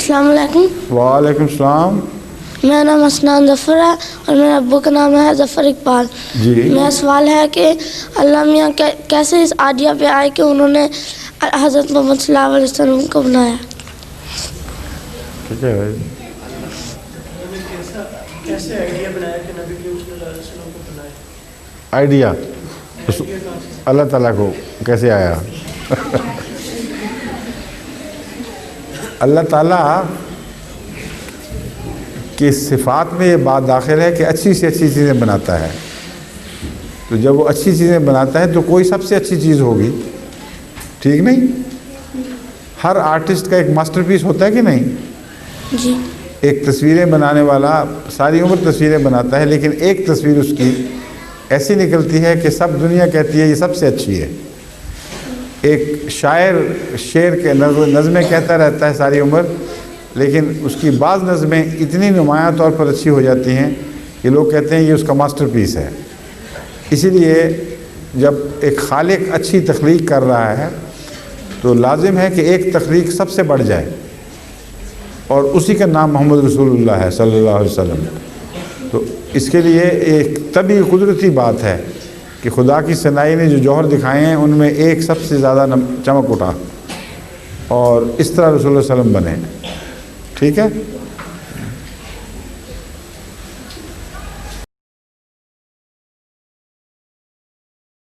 अस्सलाम वालेकुम। वालेकुम सलाम। मेरा नाम असनान ज़फ़र है और मेरे अब्बू का नाम है ज़फ़र इकबाल। जी। मेरा सवाल है कि अल्लाह मियाँ कैसे इस आइडिया पे आए कि उन्होंने हज़रत मोहम्मद सल्लल्लाहु अलैहि वसल्लम को बनाया। ठीक है भाई। कैसे आइडिया बनाया कि नबी करीम सल्लल्लाहु अलैहि वसल्लम को बनाया? आइडिया अल्लाह ताला को कैसे आया? अल्लाह ताला की सिफ़ात में ये बात दाखिल है कि अच्छी से अच्छी चीज़ें बनाता है। तो जब वो अच्छी चीज़ें बनाता है तो कोई सबसे अच्छी चीज़ होगी, ठीक नहीं? हर आर्टिस्ट का एक मास्टरपीस होता है कि नहीं? जी। एक तस्वीरें बनाने वाला सारी उम्र तस्वीरें बनाता है, लेकिन एक तस्वीर उसकी ऐसी निकलती है कि सब दुनिया कहती है ये सबसे अच्छी है। एक शायर शेर के नज़में कहता रहता है सारी उम्र, लेकिन उसकी बाज़ नज़में इतनी नुमायाँ तौर पर अच्छी हो जाती हैं कि लोग कहते हैं ये उसका मास्टरपीस है। इसीलिए जब एक खालिक अच्छी तख्लीक कर रहा है तो लाजिम है कि एक तख्लीक सबसे बढ़ जाए, और उसी का नाम मोहम्मद रसूलुल्लाह है सल्लल्लाहु अलैहि वसल्लम। तो इसके लिए एक तभी कुदरती बात है कि खुदा की सनाई ने जो जौहर दिखाए हैं उनमें एक सबसे ज़्यादा चमक उठा और इस तरह रसूलुल्लाह सल्लल्लाहु अलैहि वसल्लम बने। ठीक है।